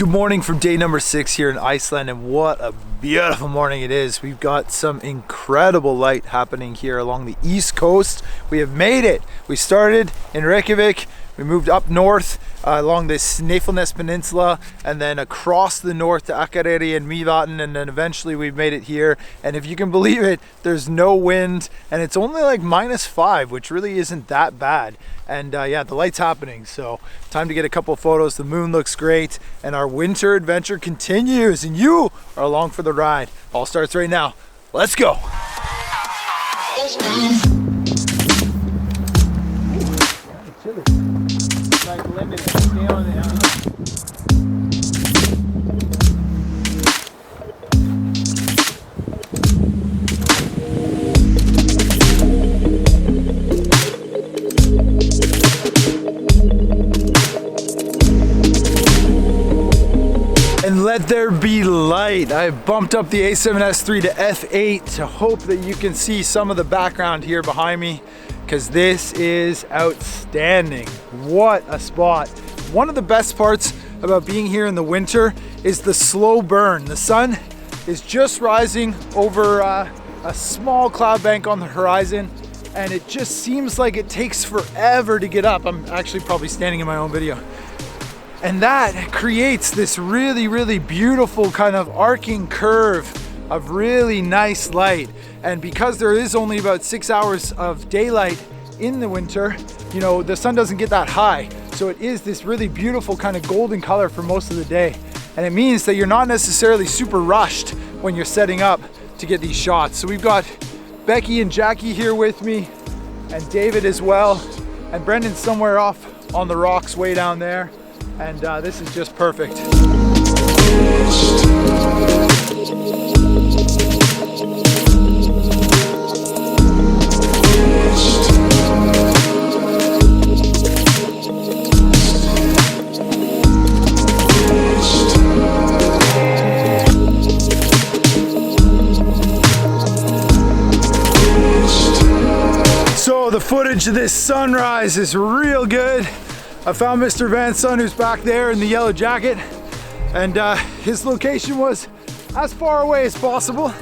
Good morning from day number 6 here in Iceland, and what a beautiful morning it is. We've got some incredible light happening here along the east coast. We have made it. We started in Reykjavik, we moved up north along the Snæfellsnes Peninsula, and then across the north to Akureyri and Mývatn, and then eventually we've made it here. And if you can believe it, there's no wind, and it's only like -5, which really isn't that bad. And yeah, the light's happening, so time to get a couple photos. The moon looks great, and our winter adventure continues, and you are along for the ride. All starts right now. Let's go. And let there be light. I bumped up the A7S3 to F8 to hope that you can see some of the background here behind me, because this is outstanding. What a spot. One of the best parts about being here in the winter is the slow burn. The sun is just rising over a small cloud bank on the horizon, and it just seems like it takes forever to get up. I'm actually probably standing in my own video. And that creates this really, really beautiful kind of arcing curve of really nice light. And because there is only about 6 hours of daylight in the winter, you know, the sun doesn't get that high. So it is this really beautiful kind of golden color for most of the day. And it means that you're not necessarily super rushed when you're setting up to get these shots. So we've got Becky and Jackie here with me, and David as well. And Brendan's somewhere off on the rocks way down there. And this is just perfect. So the footage of this sunrise is real good. I found Mr. Van Son, who's back there in the yellow jacket, and his location was as far away as possible.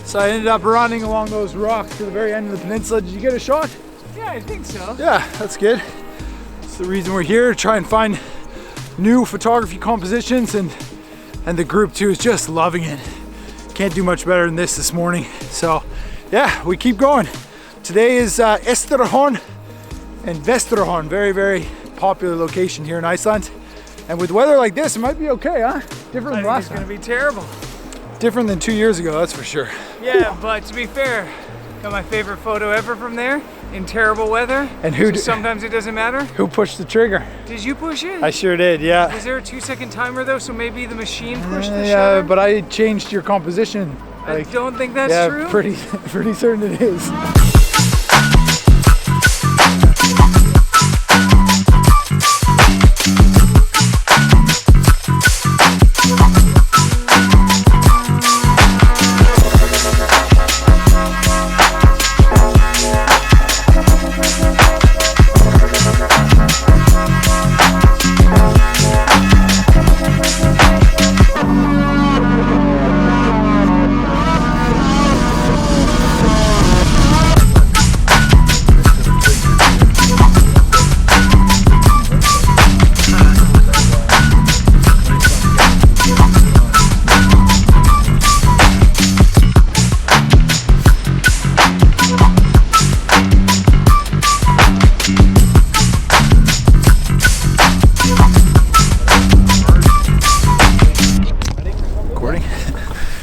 So I ended up running along those rocks to the very end of the peninsula. Did you get a shot? Yeah, I think so. Yeah, that's good. That's the reason we're here, to try and find new photography compositions, and the group too is just loving it. Can't do much better than this morning. So yeah, we keep going. Today is Vestrahorn and Vestrahorn, very, very popular location here in Iceland. And with weather like this, it might be okay, huh? Different than last time. It's gonna be terrible. Different than 2 years ago, that's for sure. Yeah, but to be fair, got my favorite photo ever from there in terrible weather. And who? So sometimes it doesn't matter. Who pushed the trigger? Did you push it? I sure did, yeah. Was there a 2-second timer though? So maybe the machine pushed the Yeah, shutter? but I changed your composition. I don't think that's yeah, true. pretty certain it is.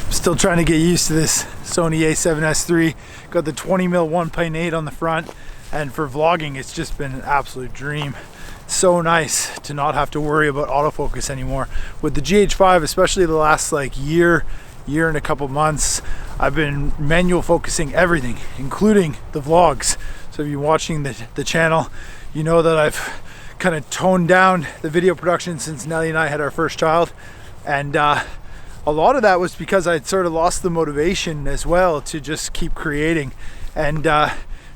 Still trying to get used to this Sony A7S3. Got the 20mm 1.8 on the front, and for vlogging it's just been an absolute dream. So nice to not have to worry about autofocus anymore. With the GH5, especially the last like year and a couple months, I've been manual focusing everything, including the vlogs. So if you're watching the channel, you know that I've kind of toned down the video production since Nelly and I had our first child, and a lot of that was because I'd sort of lost the motivation as well to just keep creating. And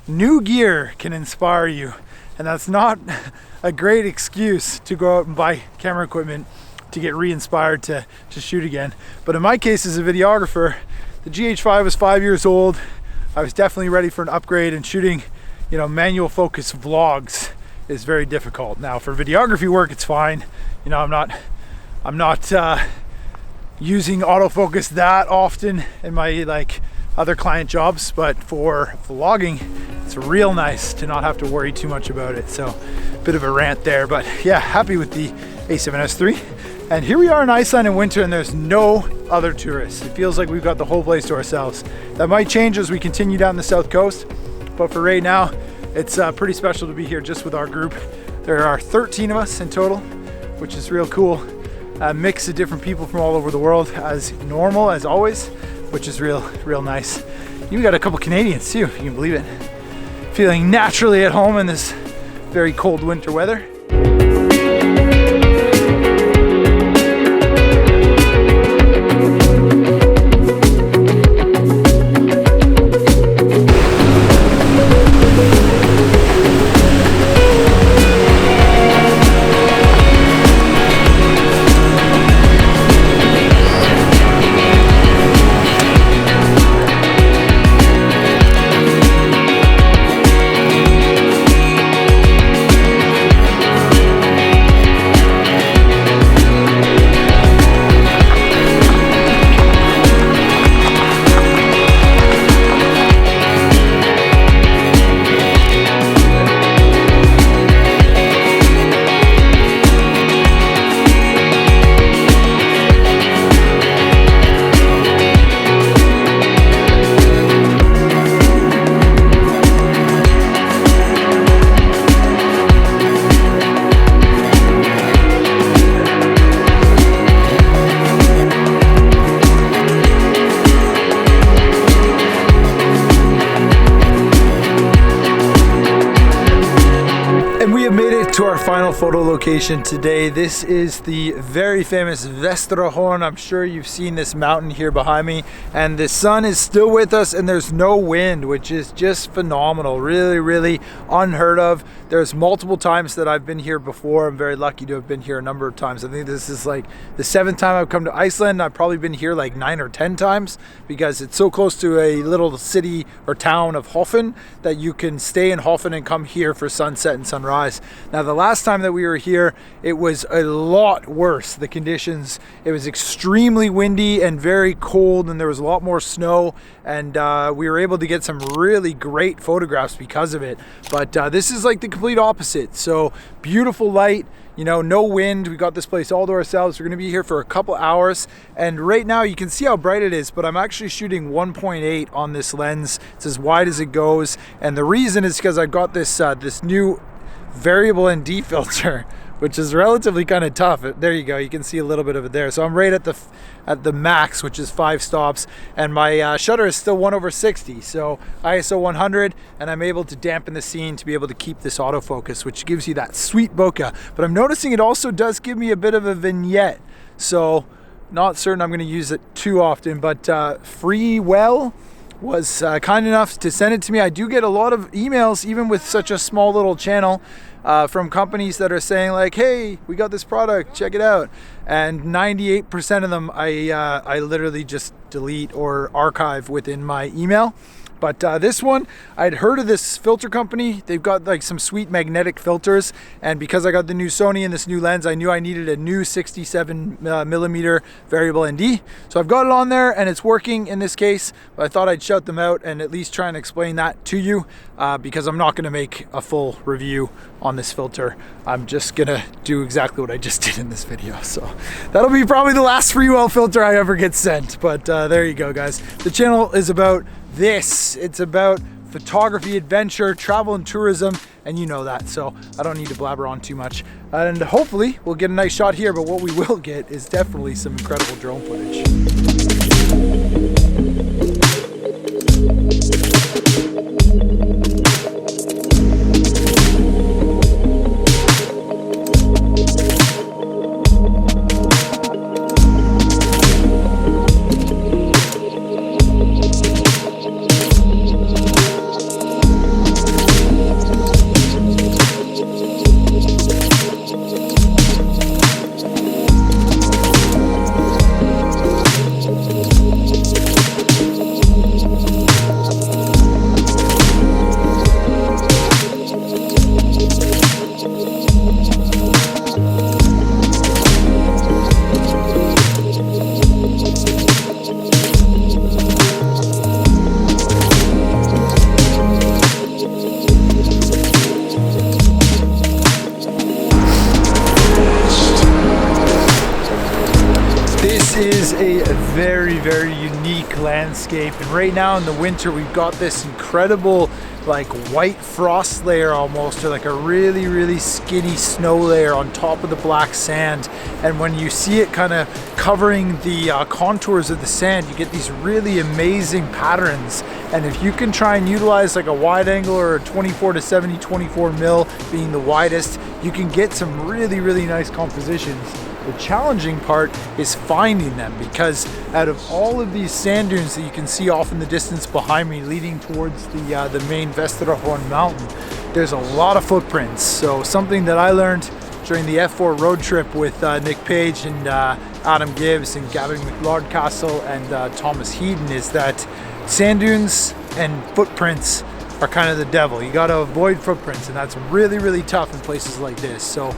new gear can inspire you, and that's not a great excuse to go out and buy camera equipment to get re-inspired to shoot again. But in my case as a videographer, the GH5 was 5 years old. I was definitely ready for an upgrade, and shooting, you know, manual focus vlogs is very difficult. Now for videography work, it's fine. You know, I'm not using autofocus that often in my like other client jobs, but for vlogging, it's real nice to not have to worry too much about it. So bit of a rant there, but yeah, happy with the A7S III. And here we are in Iceland in winter, and there's no other tourists. It feels like we've got the whole place to ourselves. That might change as we continue down the south coast, but for right now, it's pretty special to be here just with our group. There are 13 of us in total, which is real cool. A mix of different people from all over the world, as normal as always, which is real nice. You got a couple Canadians too, if you can believe it. Feeling naturally at home in this very cold winter weather. To our final photo location today. This is the very famous Vestrahorn. I'm sure you've seen this mountain here behind me, and the sun is still with us and there's no wind, which is just phenomenal. Really unheard of. There's multiple times that I've been here before. I'm very lucky to have been here a number of times. I think this is like the 7th time I've come to Iceland. I've probably been here like 9 or 10 times because it's so close to a little city or town of Hoffen that you can stay in Hoffen and come here for sunset and sunrise. Now the last time that we were here, it was a lot worse. The conditions, it was extremely windy and very cold, and there was a lot more snow, and we were able to get some really great photographs because of it. But this is like the complete opposite. So beautiful light, you know, no wind. We got this place all to ourselves. We're gonna be here for a couple hours, and right now you can see how bright it is, but I'm actually shooting 1.8 on this lens. It's as wide as it goes, and the reason is because I've got this this new variable ND filter, which is relatively kind of tough. There you go, you can see a little bit of it there. So I'm right at the max, which is 5 stops, and my shutter is still 1/60, so ISO 100, and I'm able to dampen the scene to be able to keep this autofocus, which gives you that sweet bokeh. But I'm noticing it also does give me a bit of a vignette, so not certain I'm going to use it too often. But Freewell was kind enough to send it to me. I do get a lot of emails, even with such a small little channel, from companies that are saying like, hey, we got this product, check it out. And 98% of them I literally just delete or archive within my email. But this one, I'd heard of this filter company. They've got like some sweet magnetic filters, and because I got the new Sony and this new lens, I knew I needed a new 67 millimeter variable ND. So I've got it on there and it's working in this case, but I thought I'd shout them out and at least try and explain that to you, because I'm not gonna make a full review on this filter. I'm just gonna do exactly what I just did in this video. So that'll be probably the last Freewell filter I ever get sent. But there you go, guys. The channel is about this. It's about photography, adventure, travel and tourism, and you know that, so I don't need to blabber on too much. And hopefully we'll get a nice shot here, but what we will get is definitely some incredible drone footage. is a very, very unique landscape, and right now in the winter we've got this incredible like white frost layer almost, or like a really, really skinny snow layer on top of the black sand. And when you see it kind of covering the contours of the sand, you get these really amazing patterns. And if you can try and utilize like a wide angle or a 24 to 70 24 mil being the widest, you can get some really, really nice compositions. The challenging part is finding them, because out of all of these sand dunes that you can see off in the distance behind me leading towards the main Vestrahorn mountain, there's a lot of footprints. So something that I learned during the F4 road trip with Nick Page and Adam Gibbs and Gavin McLeod-Castle and Thomas Heaton is that sand dunes and footprints are kind of the devil. You got to avoid footprints, and that's really, really tough in places like this. So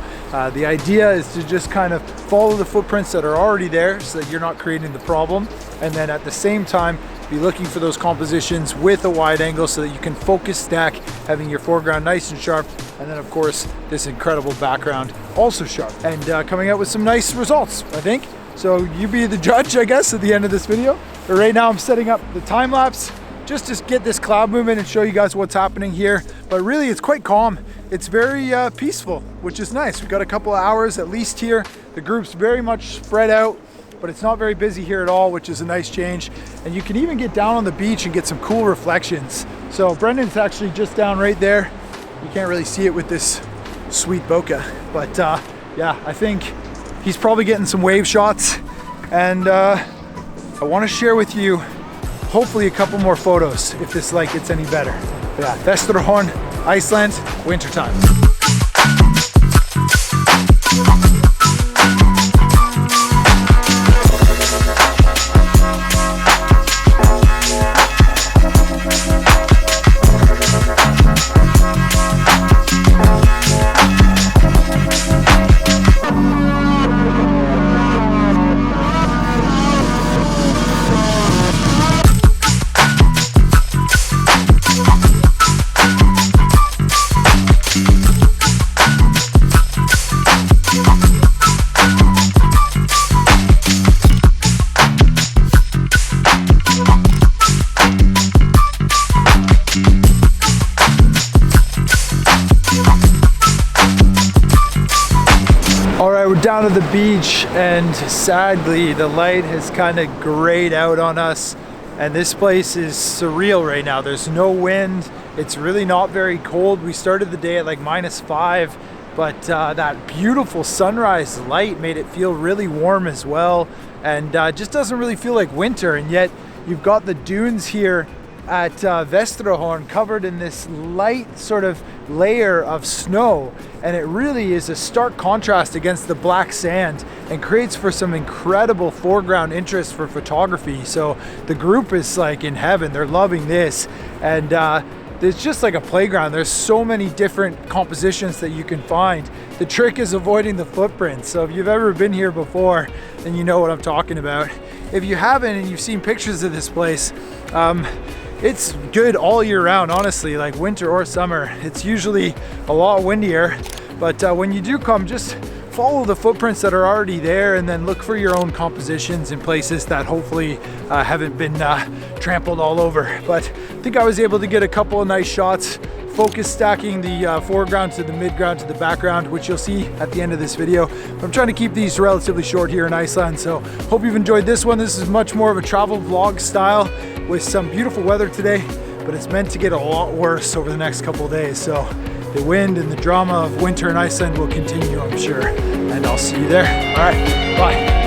the idea is to just kind of follow the footprints that are already there so that you're not creating the problem, and then at the same time be looking for those compositions with a wide angle so that you can focus stack, having your foreground nice and sharp, and then of course this incredible background also sharp, and coming out with some nice results, I think. So you be the judge, I guess, at the end of this video. But right now I'm setting up the time lapse just to get this cloud movement and show you guys what's happening here. But really it's quite calm. It's very peaceful, which is nice. We've got a couple of hours at least here. The group's very much spread out, but it's not very busy here at all, which is a nice change. And you can even get down on the beach and get some cool reflections. So Brendan's actually just down right there. You can't really see it with this sweet bokeh, but yeah, I think he's probably getting some wave shots. And I want to share with you hopefully a couple more photos if this light gets any better. Yeah, Vestrahorn, Iceland, wintertime. We're down to the beach, and sadly the light has kind of grayed out on us, and this place is surreal right now. There's no wind. It's really not very cold. We started the day at like -5, but that beautiful sunrise light made it feel really warm as well, and just doesn't really feel like winter. And yet you've got the dunes here at Vestrahorn covered in this light sort of layer of snow, and it really is a stark contrast against the black sand and creates for some incredible foreground interest for photography. So the group is like in heaven. They're loving this, and it's just like a playground. There's so many different compositions that you can find. The trick is avoiding the footprints. So if you've ever been here before, then you know what I'm talking about. If you haven't and you've seen pictures of this place, it's good all year round, honestly, like winter or summer. It's usually a lot windier, but when you do come, just follow the footprints that are already there, and then look for your own compositions in places that hopefully haven't been trampled all over. But I think I was able to get a couple of nice shots, focus stacking the foreground to the midground to the background, which you'll see at the end of this video. But I'm trying to keep these relatively short here in Iceland, so hope you've enjoyed this one. This is much more of a travel vlog style with some beautiful weather today, but it's meant to get a lot worse over the next couple of days. So the wind and the drama of winter in Iceland will continue, I'm sure, and I'll see you there. All right, bye.